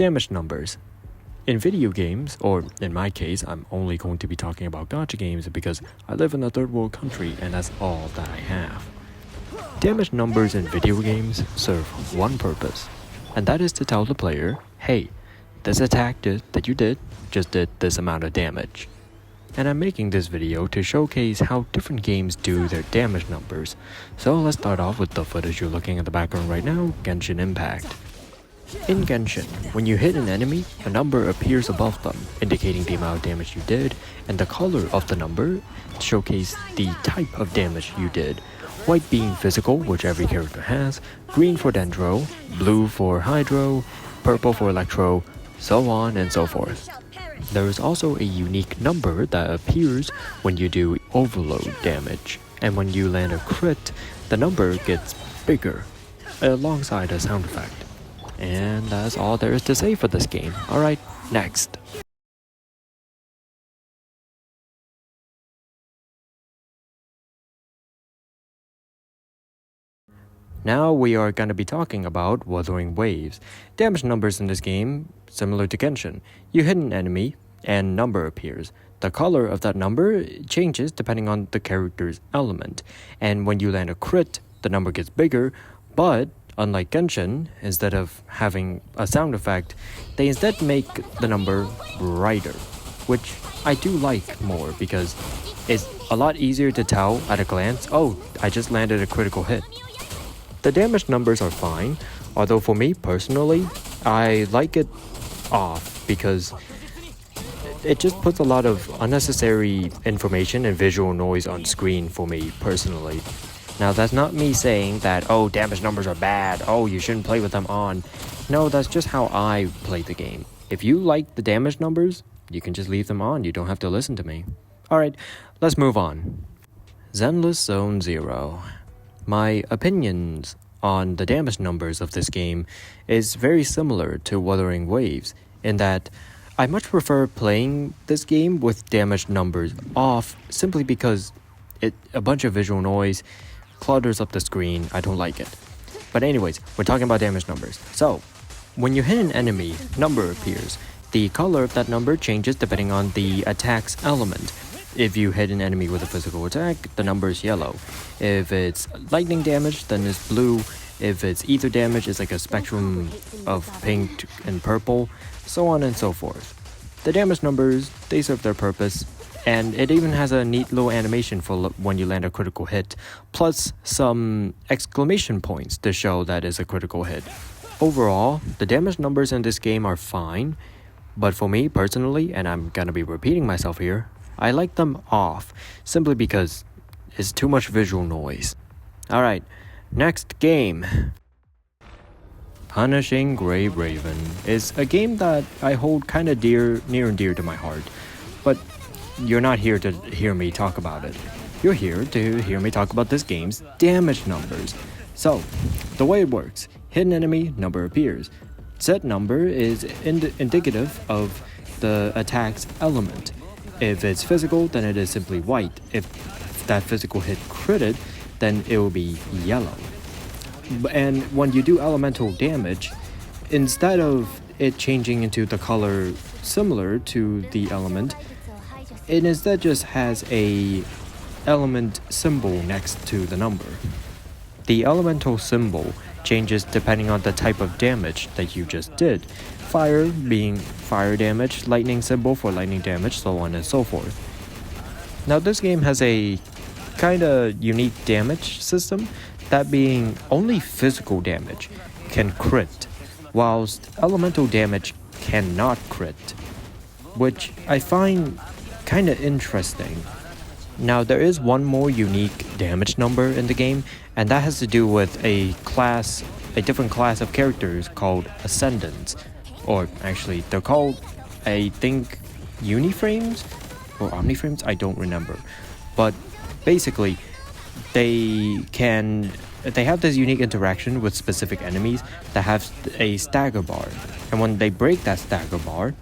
Damage numbers. In video games, or in my case, I'm only going to be talking about gacha games because I live in a third world country and that's all that I have. Damage numbers in video games serve one purpose, and that is to tell the player, hey, this attack that you did just did this amount of damage. And I'm making this video to showcase how different games do their damage numbers. So let's start off with the footage you're looking at the background right now, Genshin Impact. In Genshin, when you hit an enemy, a number appears above them, indicating the amount of damage you did, and the color of the number showcases the type of damage you did. White being physical, which every character has, green for Dendro, blue for Hydro, purple for Electro, so on and so forth. There is also a unique number that appears when you do overload damage, and when you land a crit, the number gets bigger, alongside a sound effect. And that's all there is to say for this game. Alright, next. Now we are going to be talking about Wuthering Waves. Damage numbers in this game, similar to Genshin. You hit an enemy, and number appears. The color of that number changes depending on the character's element. And when you land a crit, the number gets bigger, but unlike Genshin, instead of having a sound effect, they instead make the number brighter, which I do like more because it's a lot easier to tell at a glance, oh, I just landed a critical hit. The damage numbers are fine, although for me personally, I like it off because it just puts a lot of unnecessary information and visual noise on screen for me personally. Now that's not me saying that, oh, damage numbers are bad, oh, you shouldn't play with them on. No, that's just how I play the game. If you like the damage numbers, you can just leave them on, you don't have to listen to me. Alright, let's move on. Zenless Zone Zero. My opinions on the damage numbers of this game is very similar to Wuthering Waves, in that I much prefer playing this game with damage numbers off simply because a bunch of visual noise clutters up the screen. I don't like it. But anyways, we're talking about damage numbers. So, when you hit an enemy, number appears. The color of that number changes depending on the attack's element. If you hit an enemy with a physical attack, the number is yellow. If it's lightning damage, then it's blue. If it's ether damage, it's like a spectrum of pink and purple, so on and so forth. The damage numbers, they serve their purpose, and it even has a neat little animation for when you land a critical hit, plus some exclamation points to show that it's a critical hit. Overall, the damage numbers in this game are fine, but for me personally, and I'm gonna be repeating myself here, I like them off, simply because it's too much visual noise. Alright, next game. Punishing Grey Raven is a game that I hold kinda near and dear to my heart, but you're not here to hear me talk about it. You're here to hear me talk about this game's damage numbers. So, the way it works, hit an enemy, number appears. Said number is indicative of the attack's element. If it's physical, then it is simply white. If that physical hit critted, then it will be yellow. And when you do elemental damage, instead of it changing into the color similar to the element, it instead just has a element symbol next to the number. The elemental symbol changes depending on the type of damage that you just did. Fire being fire damage, lightning symbol for lightning damage, so on and so forth. Now this game has a kinda unique damage system, that being only physical damage can crit, whilst elemental damage cannot crit, which I find kinda interesting. Now there is one more unique damage number in the game, and that has to do with a different class of characters called Ascendants. Or actually, they're called, I think, Uniframes? Or Omniframes? I don't remember. But basically, they have this unique interaction with specific enemies that have a stagger bar. And when they break that stagger bar,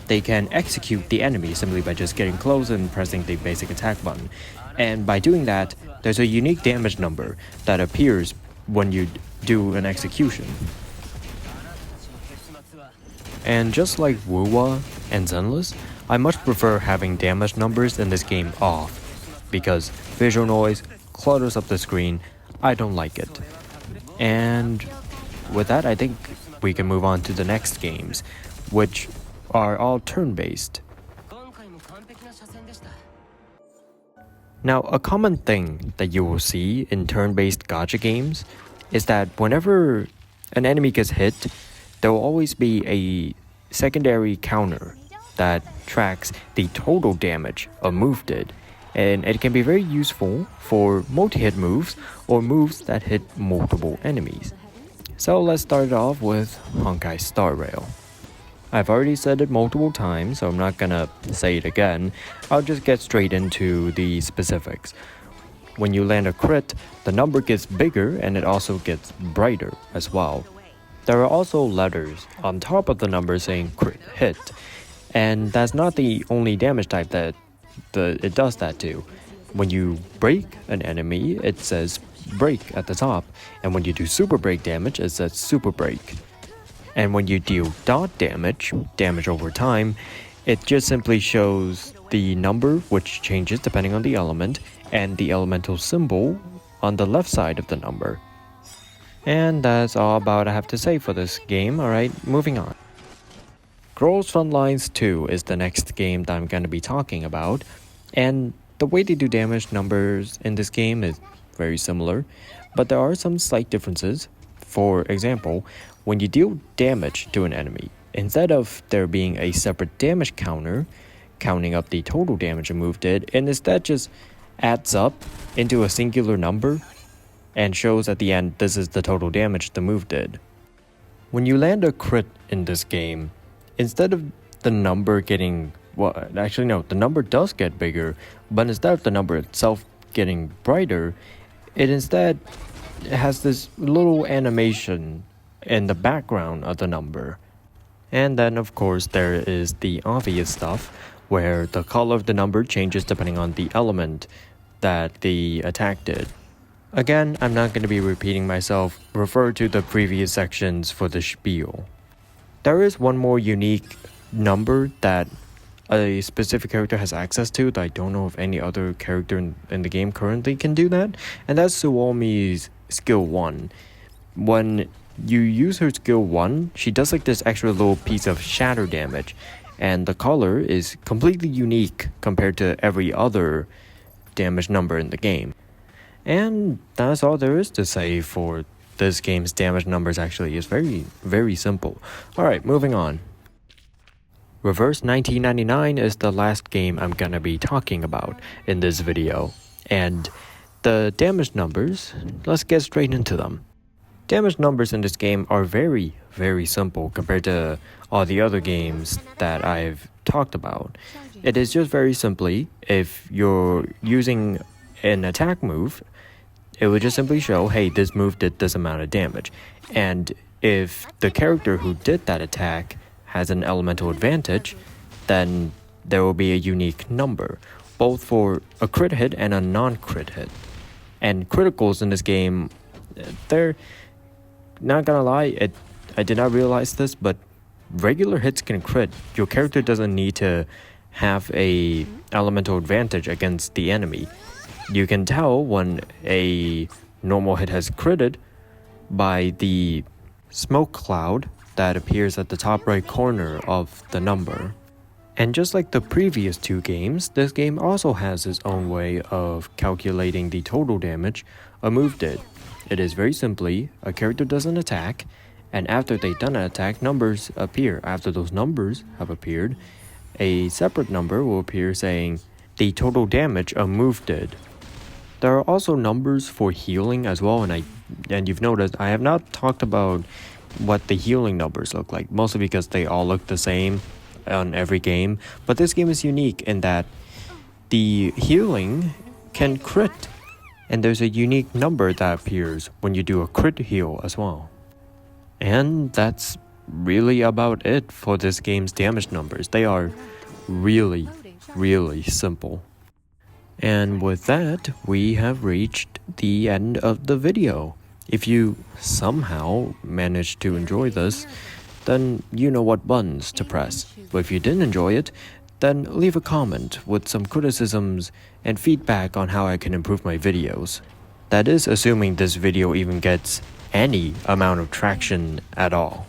they can execute the enemy simply by just getting close and pressing the basic attack button. And by doing that, there's a unique damage number that appears when you do an execution. And just like Wuwa and Zenless, I much prefer having damage numbers in this game off, because visual noise clutters up the screen. I don't like it. And with that, I think we can move on to the next games, which are all turn-based. Now, a common thing that you will see in turn-based gacha games is that whenever an enemy gets hit, there will always be a secondary counter that tracks the total damage a move did, and it can be very useful for multi-hit moves or moves that hit multiple enemies. So let's start off with Honkai Star Rail. I've already said it multiple times, so I'm not gonna say it again. I'll just get straight into the specifics. When you land a crit, the number gets bigger and it also gets brighter as well. There are also letters on top of the number saying crit hit, and that's not the only damage type that it does that to. When you break an enemy, it says break at the top, and when you do super break damage, it says super break. And when you deal dot damage over time, it just simply shows the number, which changes depending on the element, and the elemental symbol on the left side of the number. And that's all about I have to say for this game. Alright, moving on. Girls Frontlines 2 is the next game that I'm going to be talking about, and the way they do damage numbers in this game is very similar, but there are some slight differences. For example, when you deal damage to an enemy, instead of there being a separate damage counter counting up the total damage a move did, it instead just adds up into a singular number and shows at the end this is the total damage the move did. When you land a crit in this game, instead of the number getting, the number does get bigger, but instead of the number itself getting brighter, it instead has this little animation in the background of the number. And then of course there is the obvious stuff where the color of the number changes depending on the element that the attack did. Again, I'm not going to be repeating myself, refer to the previous sections for the spiel. There is one more unique number that a specific character has access to that I don't know if any other character in the game currently can do that, and that's Suomi's skill 1. When you use her skill 1, she does like this extra little piece of shatter damage, and the color is completely unique compared to every other damage number in the game. And that's all there is to say for this game's damage numbers. Actually, it's very, very simple. Alright, moving on. Reverse 1999 is the last game I'm gonna be talking about in this video. And the damage numbers, let's get straight into them. Damage numbers in this game are very, very simple compared to all the other games that I've talked about. It is just very simply, if you're using an attack move, it would just simply show, hey, this move did this amount of damage. And if the character who did that attack has an elemental advantage, then there will be a unique number, both for a crit hit and a non-crit hit. And criticals in this game, they're not gonna lie, I did not realize this, but regular hits can crit. Your character doesn't need to have a elemental advantage against the enemy. You can tell when a normal hit has critted by the smoke cloud that appears at the top right corner of the number. And just like the previous two games, this game also has its own way of calculating the total damage a move did. It is very simply, a character does an attack, and after they've done an attack, numbers appear. After those numbers have appeared, a separate number will appear saying the total damage a move did. There are also numbers for healing as well, and you've noticed I have not talked about what the healing numbers look like, mostly because they all look the same on every game, but this game is unique in that the healing can crit, and there's a unique number that appears when you do a crit heal as well. And that's really about it for this game's damage numbers. They are really, really simple. And with that, we have reached the end of the video. If you somehow managed to enjoy this, then you know what buttons to press. But if you didn't enjoy it, then leave a comment with some criticisms and feedback on how I can improve my videos. That is assuming this video even gets any amount of traction at all.